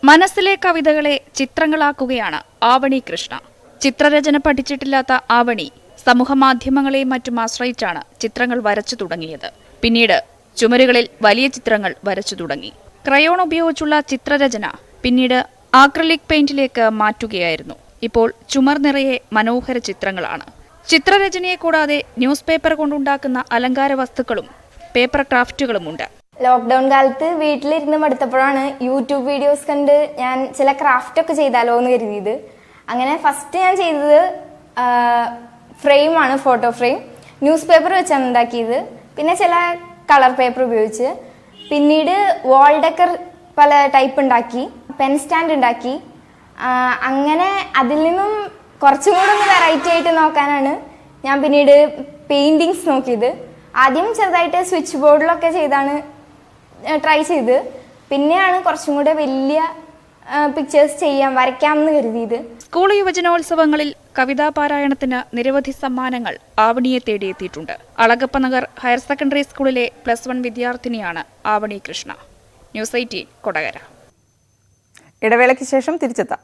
മനസ്സിലെ കവിതകളെ ചിത്രങ്ങളാക്കുകയാണ് ആവണി കൃഷ്ണ. ചിത്രരചന പഠിച്ചിട്ടില്ലാത്ത ആവണി സമൂഹമാധ്യമങ്ങളെയും മറ്റും ആശ്രയിച്ചാണ് ചിത്രങ്ങൾ വരച്ചു തുടങ്ങിയത്. പിന്നീട് ചുമരുകളിൽ വലിയ ചിത്രങ്ങൾ വരച്ചു തുടങ്ങി. ക്രയോൺ ഉപയോഗിച്ചുള്ള ചിത്രരചന പിന്നീട് ആക്രിലിക് പെയിന്റിലേക്ക് മാറ്റുകയായിരുന്നു. ഇപ്പോൾ ചുമർ നിറയെ മനോഹര ചിത്രങ്ങളാണ്. ചിത്രരചനയെ കൂടാതെ ന്യൂസ് പേപ്പർ കൊണ്ടുണ്ടാക്കുന്ന അലങ്കാര വസ്തുക്കളും പേപ്പർ ക്രാഫ്റ്റുകളുമുണ്ട്. ലോക്ക്ഡൗൺ കാലത്ത് വീട്ടിലിരുന്ന് മടുത്തപ്പോഴാണ് യൂട്യൂബ് വീഡിയോസ് കണ്ട് ഞാൻ ചില ക്രാഫ്റ്റൊക്കെ ചെയ്താലോ എന്ന് കരുതിയത്. അങ്ങനെ ഫസ്റ്റ് ഞാൻ ചെയ്തത് ഫ്രെയിമാണ്, ഫോട്ടോ ഫ്രെയിം. ന്യൂസ് പേപ്പർ വെച്ചാണ് ഉണ്ടാക്കിയത്. പിന്നെ ചില കളർ പേപ്പർ ഉപയോഗിച്ച്. പിന്നീട് വാൾ ഡെക്കർ പല ടൈപ്പ് ഉണ്ടാക്കി. പെൻ സ്റ്റാൻഡ് ഉണ്ടാക്കി. അങ്ങനെ അതിൽ നിന്നും കുറച്ചും കൂടെ ഒന്ന് വെറൈറ്റി ആയിട്ട് നോക്കാനാണ് ഞാൻ പിന്നീട് പെയിൻറ്റിങ്സ് നോക്കിയത്. ആദ്യം ചെറുതായിട്ട് സ്വിച്ച് ബോർഡിലൊക്കെ ചെയ്താണ് ട്രൈ ചെയ്ത്. പിന്നെയാണ് കുറച്ചും കൂടെ വലിയ പിക്ചേഴ്സ് വരയ്ക്കാമെന്ന് കരുതിയത്. സ്കൂൾ യുവജനോത്സവങ്ങളിൽ കവിതാ പാരായണത്തിന് നിരവധി സമ്മാനങ്ങൾ ആവണിയെ തേടിയെത്തിയിട്ടുണ്ട്. അളഗപ്പ നഗർ ഹയർ സെക്കൻഡറി സ്കൂളിലെ +1 വിദ്യാർത്ഥിനിയാണ് ആവണി കൃഷ്ണ. ന്യൂസ് 18 കൊടകര. ഇടവേളയ്ക്ക് ശേഷം തിരിച്ചെത്താം.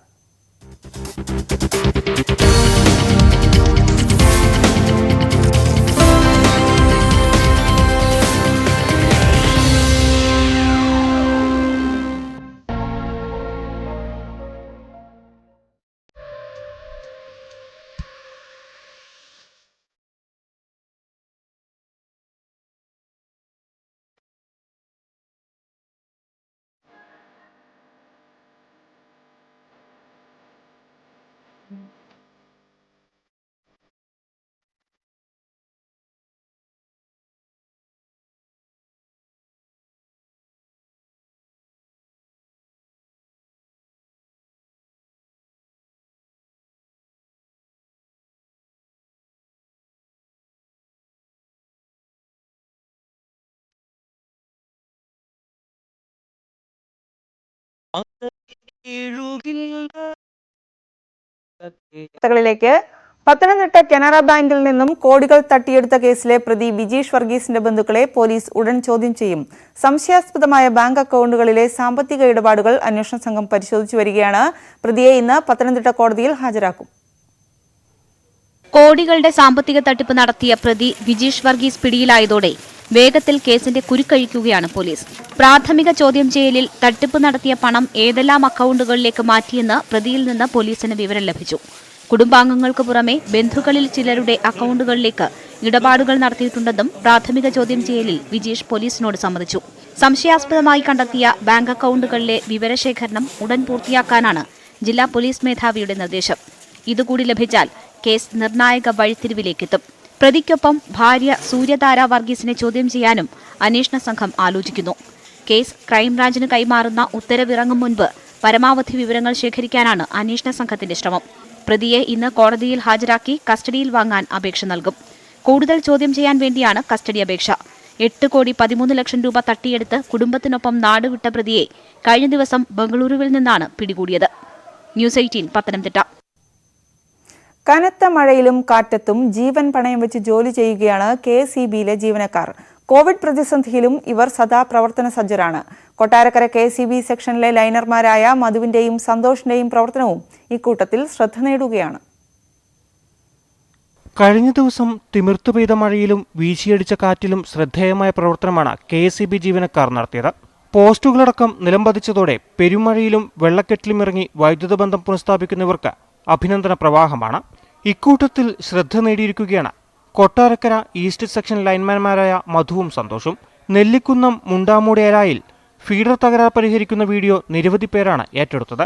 വാർത്തകളിലേക്ക്. പത്തനംതിട്ട കനറ ബാങ്കിൽ നിന്നും കോടികൾ തട്ടിയെടുത്ത കേസിലെ പ്രതി ബിജീഷ് വർഗീസിന്റെ ബന്ധുക്കളെ പോലീസ് ഉടൻ ചോദ്യം ചെയ്യും. സംശയാസ്പദമായ ബാങ്ക് അക്കൗണ്ടുകളിലെ സാമ്പത്തിക ഇടപാടുകൾ അന്വേഷണ സംഘം പരിശോധിച്ചു വരികയാണ്. പ്രതിയെ ഇന്ന് പത്തനംതിട്ട കോടതിയിൽ ഹാജരാക്കും. കോടികളുടെ സാമ്പത്തിക തട്ടിപ്പ് നടത്തിയ പ്രതി ബിജീഷ് വർഗീസ് പിടിയിലായതോടെ വേഗത്തിൽ കേസിന്റെ കുരുക്കഴിക്കുകയാണ് പോലീസ്. പ്രാഥമിക ചോദ്യം ചെയ്യലിൽ തട്ടിപ്പ് നടത്തിയ പണം ഏതെല്ലാം അക്കൗണ്ടുകളിലേക്ക് മാറ്റിയെന്ന് പ്രതിയിൽ നിന്ന് പോലീസിന് വിവരം ലഭിച്ചു. കുടുംബാംഗങ്ങൾക്ക് പുറമെ ബന്ധുക്കളിൽ ചിലരുടെ അക്കൗണ്ടുകളിലേക്ക് ഇടപാടുകൾ നടത്തിയിട്ടുണ്ടെന്നും പ്രാഥമിക ചോദ്യം ചെയ്യലിൽ വിജീഷ് പോലീസിനോട് സമ്മതിച്ചു. സംശയാസ്പദമായി കണ്ടെത്തിയ ബാങ്ക് അക്കൗണ്ടുകളിലെ വിവരശേഖരണം ഉടൻ പൂർത്തിയാക്കാനാണ് ജില്ലാ പോലീസ് മേധാവിയുടെ നിർദ്ദേശം. ഇതുകൂടി ലഭിച്ചാൽ കേസ് നിർണായക വഴിത്തിരിവിലേക്കെത്തും. പ്രതിക്കൊപ്പം ഭാര്യ സൂര്യതാര വർഗീസിനെ ചോദ്യം ചെയ്യാനും അന്വേഷണ സംഘം ആലോചിക്കുന്നു. കേസ് ക്രൈംബ്രാഞ്ചിന് കൈമാറുന്ന ഉത്തരവിറങ്ങും മുൻപ് പരമാവധി വിവരങ്ങൾ ശേഖരിക്കാനാണ് അന്വേഷണ സംഘത്തിന്റെ ശ്രമം. പ്രതിയെ ഇന്ന് കോടതിയിൽ ഹാജരാക്കി കസ്റ്റഡിയിൽ വാങ്ങാൻ അപേക്ഷ നൽകും. കൂടുതൽ ചോദ്യം ചെയ്യാൻ വേണ്ടിയാണ് കസ്റ്റഡി അപേക്ഷ. 8,13 ലക്ഷം രൂപ തട്ടിയെടുത്ത് കുടുംബത്തിനൊപ്പം നാടുവിട്ട പ്രതിയെ കഴിഞ്ഞ ദിവസം ബംഗളൂരുവിൽ നിന്നാണ് പിടികൂടിയത്. ന്യൂസ് 18 പത്തനംതിട്ട. കനത്ത മഴയിലും കാറ്റത്തും ജീവൻ പണയം വെച്ച് ജോലി ചെയ്യുകയാണ് KSEBയിലെ ജീവനക്കാർ. കോവിഡ് പ്രതിസന്ധിയിലും ഇവർ സദാ പ്രവർത്തന സജ്ജരാണ്. കൊട്ടാരക്കര KSEB സെക്ഷനിലെ ലൈനർമാരായ മധുവിന്റെയും സന്തോഷിന്റെയും പ്രവർത്തനവും ഇക്കൂട്ടത്തിൽ ശ്രദ്ധ നേടുകയാണ്. കഴിഞ്ഞ ദിവസം തിമിർത്തു പെയ്ത മഴയിലും വീശിയടിച്ച കാറ്റിലും ശ്രദ്ധേയമായ പ്രവർത്തനമാണ് KSEB ജീവനക്കാർ നടത്തിയത്. പോസ്റ്റുകളടക്കം നിലംപതിച്ചതോടെ പെരുമഴയിലും വെള്ളക്കെട്ടിലും ഇറങ്ങി വൈദ്യുത ബന്ധം പുനഃസ്ഥാപിക്കുന്നവർക്ക് അഭിനന്ദന പ്രവാഹമാണ്. ഇക്കൂട്ടത്തിൽ ശ്രദ്ധ നേടിയിരിക്കുകയാണ് കൊട്ടാരക്കര ഈസ്റ്റ് സെക്ഷൻ ലൈൻമാൻമാരായ മധുവും സന്തോഷും. നെല്ലിക്കുന്നം മുണ്ടാമൂടേരായിൽ ഫീഡർ തകരാർ പരിഹരിക്കുന്ന വീഡിയോ നിരവധി പേരാണ് ഏറ്റെടുത്തത്.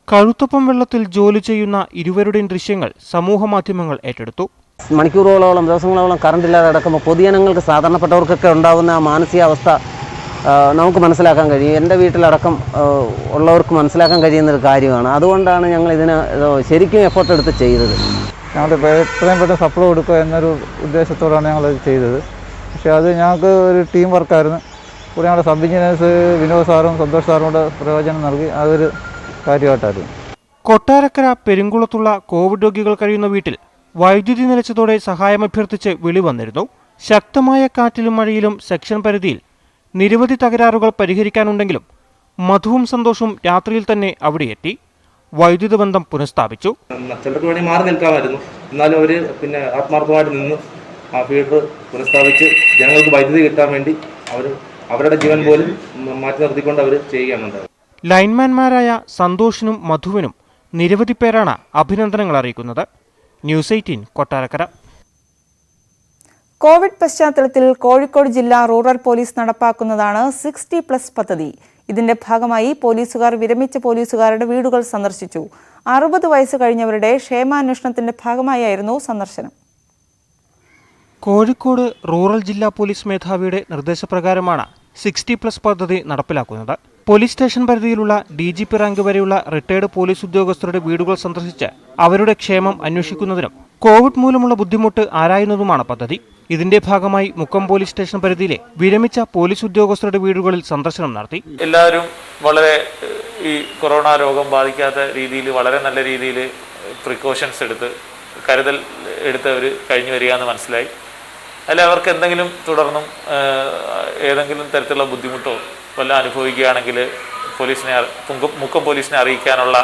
കഴുത്തൊപ്പം വെള്ളത്തിൽ ജോലി ചെയ്യുന്ന ഇരുവരുടെയും ദൃശ്യങ്ങൾ സമൂഹമാധ്യമങ്ങൾ ഏറ്റെടുത്തു. മണിക്കൂറുകളോളം ദിവസങ്ങളോളം കറണ്ടില്ലാതെ കിടക്കുമ്പോൾ പൊതുജനങ്ങൾക്ക് സാധാരണപ്പെട്ടവർക്കൊക്കെ ഉണ്ടാകുന്ന ആ മാനസികാവസ്ഥ നമുക്ക് മനസ്സിലാക്കാൻ കഴിയും. എൻ്റെ വീട്ടിലടക്കം ഉള്ളവർക്ക് മനസ്സിലാക്കാൻ കഴിയുന്നൊരു കാര്യമാണ്. അതുകൊണ്ടാണ് ഞങ്ങൾ ഇതിന് ശരിക്കും എഫേർട്ട് എടുത്ത് ചെയ്തത്. ഞങ്ങൾ എത്രയും പെട്ടെന്ന് സപ്ലൈ കൊടുക്കുക എന്നൊരു ഉദ്ദേശത്തോടാണ് ഞങ്ങളത് ചെയ്തത്. പക്ഷേ അത് ഞങ്ങൾക്ക് ഒരു ടീം വർക്കായിരുന്നു. കൂടെ ഞങ്ങളുടെ സബ് എഞ്ചിനീയേഴ്സ് വിനോദ് സാറും സന്തോഷ് സാറും കൂടെ പ്രയോജനം നൽകി. അതൊരു കാര്യമായിട്ടായിരുന്നു. കൊട്ടാരക്കര പെരുങ്കുളത്തുള്ള കോവിഡ് രോഗികൾ കഴിയുന്ന വീട്ടിൽ വൈദ്യുതി നിലച്ചതോടെ സഹായമഭ്യർത്ഥിച്ച് വിളി വന്നിരുന്നു. ശക്തമായ കാറ്റിലും മഴയിലും സെക്ഷൻ പരിധിയിൽ നിരവധി തകരാറുകൾ പരിഹരിക്കാനുണ്ടെങ്കിലും മധുവും സന്തോഷവും രാത്രിയിൽ തന്നെ അവിടെ എത്തി വൈദ്യുത ബന്ധം പുനഃസ്ഥാപിച്ചു. ചിലർക്ക് വേണ്ടി മാറി നിൽക്കാമായിരുന്നു, എന്നാലും അവർ ആത്മാർത്ഥമായിട്ട് നിന്ന് ആ ഫീഡർ പുനഃസ്ഥാപിച്ച് ജനങ്ങൾക്ക് വൈദ്യുതി കിട്ടാൻ വേണ്ടി അവരുടെ ജീവൻ പോലും മാറ്റി നിർത്തിക്കൊണ്ട് അവർ ചെയ്യുകയാണുണ്ടായത്. ലൈൻമാൻമാരായ സന്തോഷിനും മധുവിനും നിരവധി പേരാണ് അഭിനന്ദനങ്ങൾ അറിയിക്കുന്നത്. ന്യൂസ് 18 കൊട്ടാരക്കര. കോവിഡ് പശ്ചാത്തലത്തിൽ കോഴിക്കോട് ജില്ലാ റൂറൽ പോലീസ് നടപ്പാക്കുന്നതാണ് 60+ പദ്ധതി. ഇതിന്റെ ഭാഗമായി പോലീസുകാർ വിരമിച്ച പോലീസുകാരുടെ വീടുകൾ സന്ദർശിച്ചു. 60 വയസ്സ് കഴിഞ്ഞവരുടെ ക്ഷേമാന്വേഷണത്തിന്റെ ഭാഗമായായിരുന്നു സന്ദർശനം. കോഴിക്കോട് റൂറൽ ജില്ലാ പോലീസ് മേധാവിയുടെ നിർദ്ദേശപ്രകാരമാണ് 60+ പദ്ധതി നടപ്പിലാക്കുന്നത്. പോലീസ് സ്റ്റേഷൻ പരിധിയിലുള്ള DGP റാങ്ക് വരെയുള്ള റിട്ടയർഡ് പോലീസ് ഉദ്യോഗസ്ഥരുടെ വീടുകൾ സന്ദർശിച്ച് അവരുടെ ക്ഷേമം അന്വേഷിക്കുന്നതിനും കോവിഡ് മൂലമുള്ള ബുദ്ധിമുട്ട് ആരായുന്നതുമാണ് പദ്ധതി. ഇതിന്റെ ഭാഗമായി മുക്കം പോലീസ് സ്റ്റേഷൻ പരിധിയിലെ വിരമിച്ച പോലീസ് ഉദ്യോഗസ്ഥരുടെ വീടുകളിൽ സന്ദർശനം നടത്തി. എല്ലാവരും വളരെ ഈ കൊറോണ രോഗം ബാധിക്കാത്ത രീതിയിൽ വളരെ നല്ല രീതിയിൽ പ്രിക്കോഷൻസ് എടുത്ത് കരുതൽ എടുത്ത് അവർ കഴിഞ്ഞു വരിക എന്ന് മനസ്സിലായി. അല്ല അവർക്ക് എന്തെങ്കിലും തുടർന്നും ഏതെങ്കിലും തരത്തിലുള്ള ബുദ്ധിമുട്ടോ വല്ല അനുഭവിക്കുകയാണെങ്കിൽ മുക്കം പോലീസിനെ അറിയിക്കാനുള്ള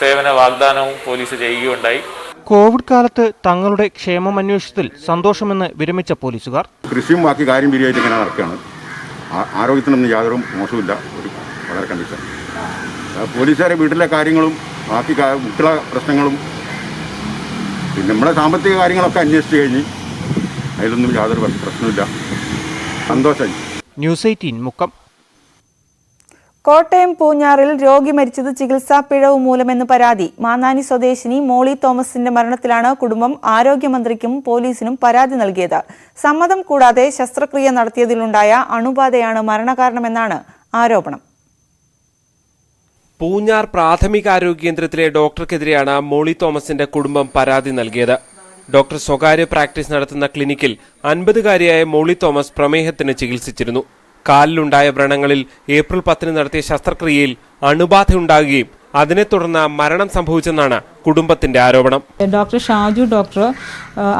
സേവന വാഗ്ദാനവും പോലീസ് ചെയ്യുകയുണ്ടായി. കോവിഡ് കാലത്ത് തങ്ങളുടെ ക്ഷേമം അന്വേഷണത്തിൽ സന്തോഷമെന്ന് വിരമിച്ച പോലീസുകാർ. കൃഷിയും ബാക്കി കാര്യം പിരിയായിട്ട് ഇങ്ങനെ നടക്കുകയാണ്. ആരോഗ്യത്തിനൊന്നും യാതൊരു മോശമില്ല, ഒരു വളരെ കണ്ടീഷൻ. പോലീസുകാരെ വീട്ടിലെ കാര്യങ്ങളും ബാക്കി കുട്ടികളെ പ്രശ്നങ്ങളും പിന്നെ നമ്മുടെ സാമ്പത്തിക കാര്യങ്ങളൊക്കെ അന്വേഷിച്ച് കഴിഞ്ഞ് അതിലൊന്നും യാതൊരു പ്രശ്നമില്ല. സന്തോഷമായി. ന്യൂസ് 18 മുക്കം. കോട്ടയം പൂഞ്ഞാറിൽ രോഗി മരിച്ചത് ചികിത്സാ പിഴവ് മൂലമെന്ന് പരാതി. മാന്നാനി സ്വദേശിനി മോളി തോമസിന്റെ മരണത്തിലാണ് കുടുംബം ആരോഗ്യമന്ത്രിക്കും പോലീസിനും പരാതി നൽകിയത്. സമ്മതം കൂടാതെ ശസ്ത്രക്രിയ നടത്തിയതിലുണ്ടായ അണുബാധയാണ് മരണകാരണമെന്നാണ് ആരോപണം. പൂഞ്ഞാർ പ്രാഥമികാരോഗ്യ കേന്ദ്രത്തിലെ ഡോക്ടർക്കെതിരെയാണ് മോളി തോമസിന്റെ കുടുംബം പരാതി നൽകിയത്. ഡോക്ടർ സ്വകാര്യ പ്രാക്ടീസ് നടത്തുന്ന ക്ലിനിക്കിൽ 50-കാരിയായ മോളി തോമസ് പ്രമേഹത്തിന് ചികിത്സിച്ചിരുന്നു. കാലിലുണ്ടായ വ്രണങ്ങളിൽ ഏപ്രിൽ 10 നടത്തിയ ശസ്ത്രക്രിയയിൽ അണുബാധയുണ്ടാകുകയും അതിനെ തുടർന്ന് മരണം സംഭവിച്ചെന്നാണ് കുടുംബത്തിന്റെ ആരോപണം. ഡോക്ടർ ഷാജു ഡോക്ടർ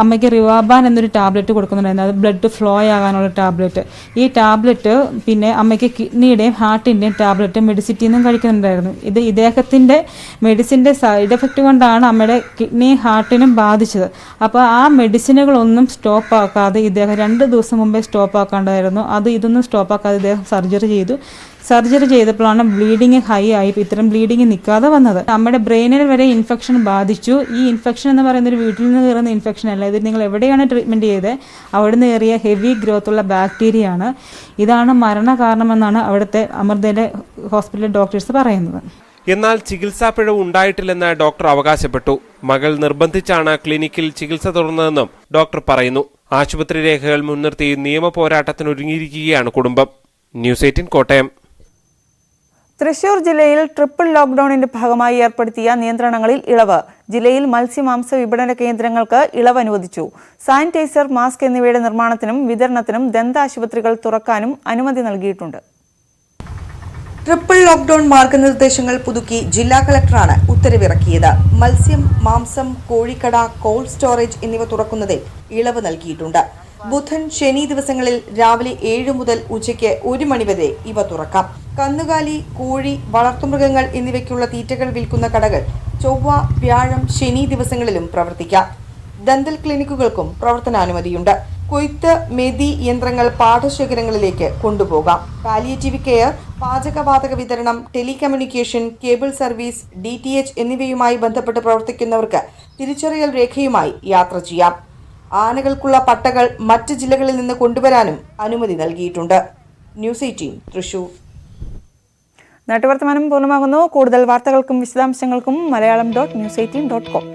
അമ്മയ്ക്ക് റിവാബാൻ എന്നൊരു ടാബ്ലറ്റ് കൊടുക്കുന്നുണ്ടായിരുന്നു. അത് ബ്ലഡ് ഫ്ലോ ആകാനുള്ള ടാബ്ലറ്റ്. ഈ ടാബ്ലറ്റ് പിന്നെ അമ്മയ്ക്ക് കിഡ്നിയുടെയും ഹാർട്ടിൻ്റെയും ടാബ്ലറ്റ് മെഡിസിറ്റിയിൽ നിന്നും കഴിക്കുന്നുണ്ടായിരുന്നു. ഇത് ഇദ്ദേഹത്തിൻ്റെ മെഡിസിൻ്റെ സൈഡ് എഫക്റ്റ് കൊണ്ടാണ് അമ്മയുടെ കിഡ്നിയും ഹാർട്ടിനും ബാധിച്ചത്. അപ്പോൾ ആ മെഡിസിനുകളൊന്നും സ്റ്റോപ്പ് ആക്കാതെ ഇദ്ദേഹം 2 ദിവസം മുമ്പേ സ്റ്റോപ്പ് ആക്കാണ്ടായിരുന്നു. ഇതൊന്നും സ്റ്റോപ്പ് ആക്കാതെ ഇദ്ദേഹം സർജറി ചെയ്തപ്പോഴാണ് ബ്ലീഡിങ് ഹൈ ആയി ഇത്തരം ബ്ലീഡിങ് നിൽക്കാതെ വന്നത്. നമ്മുടെ ബ്രെയിനിൽ വരെ ഇൻഫെക്ഷൻ ബാധിച്ചു. ഈ ഇൻഫെക്ഷൻ എന്ന് പറയുന്നത് വീട്ടിൽ നിന്ന് കയറുന്ന ഇൻഫെക്ഷൻ അല്ല. ഇത് നിങ്ങൾ എവിടെയാണ് ട്രീറ്റ്മെൻറ്റ് ചെയ്തത് അവിടെ നിന്ന് കയറിയ ഹെവി ഗ്രോത്ത് ഉള്ള ബാക്ടീരിയ ആണ്. ഇതാണ് മരണകാരണമെന്നാണ് അവിടുത്തെ അമൃതയിലെ ഹോസ്പിറ്റലിലെ ഡോക്ടേഴ്സ് പറയുന്നത്. എന്നാൽ ചികിത്സാ പിഴവ് ഉണ്ടായിട്ടില്ലെന്ന് ഡോക്ടർ അവകാശപ്പെട്ടു. മകൾ നിർബന്ധിച്ചാണ് ക്ലിനിക്കിൽ ചികിത്സ തുടർന്നതെന്നും ഡോക്ടർ പറയുന്നു. ആശുപത്രി രേഖകൾ മുൻനിർത്തി നിയമ പോരാട്ടത്തിനൊരുങ്ങിയിരിക്കുകയാണ് കുടുംബം. ന്യൂസ് 18 കോട്ടയം. തൃശൂർ ജില്ലയിൽ ട്രിപ്പിൾ ലോക്ക്ഡൌണിന്റെ ഭാഗമായി ഏർപ്പെടുത്തിയ നിയന്ത്രണങ്ങളിൽ ഇളവ്. ജില്ലയിൽ മത്സ്യമാംസ വിപണന കേന്ദ്രങ്ങൾക്ക് ഇളവ് അനുവദിച്ചു. സാനിറ്റൈസർ, മാസ്ക് എന്നിവയുടെ നിർമ്മാണത്തിനും വിതരണത്തിനും ദന്താശുപത്രികൾ തുറക്കാനും അനുമതി നൽകിയിട്ടുണ്ട്. ട്രിപ്പിൾ ലോക്ക്ഡൌൺ മാർഗനിർദ്ദേശങ്ങൾ പുതുക്കി ജില്ലാ കളക്ടറാണ് ഉത്തരവിറക്കിയത്. മത്സ്യം, മാംസം, കോഴിക്കട, കോൾഡ് സ്റ്റോറേജ് എന്നിവ തുറക്കുന്നതിൽ ഇളവ് നൽകിയിട്ടുണ്ട്. ബുധൻ, ശനി ദിവസങ്ങളിൽ രാവിലെ 7 മുതൽ ഉച്ചയ്ക്ക് 1 മണി വരെ ഇവ തുറക്കാം. കന്നുകാലി, കോഴി, വളർത്തുമൃഗങ്ങൾ എന്നിവയ്ക്കുള്ള തീറ്റകൾ വിൽക്കുന്ന കടകൾ ചൊവ്വ, വ്യാഴം, ശനി ദിവസങ്ങളിലും പ്രവർത്തിക്കാം. ദന്തൽ ക്ലിനിക്കുകൾക്കും പ്രവർത്തനാനുമതിയുണ്ട്. കൊയ്ത്ത്, മെതി യന്ത്രങ്ങൾ പാടശേഖരങ്ങളിലേക്ക് കൊണ്ടുപോകാം. പാലിയേറ്റീവ് കെയർ, പാചകവാതക വിതരണം, ടെലികമ്മ്യൂണിക്കേഷൻ, കേബിൾ സർവീസ്, DTH എന്നിവയുമായി ബന്ധപ്പെട്ട് പ്രവർത്തിക്കുന്നവർക്ക് തിരിച്ചറിയൽ രേഖയുമായി യാത്ര ചെയ്യാം. ആനകൾക്കുള്ള പട്ടകൾ മറ്റ് ജില്ലകളിൽ നിന്ന് കൊണ്ടുവരാനും അനുമതി നൽകിയിട്ടുണ്ട്. ന്യൂസ് 18 തൃശൂർ. നാട്ടുവർത്തമാനം പൂർണ്ണമാകുന്നു. കൂടുതൽ വാർത്തകൾക്കും വിശദാംശങ്ങൾക്കും മലയാളം.news18.com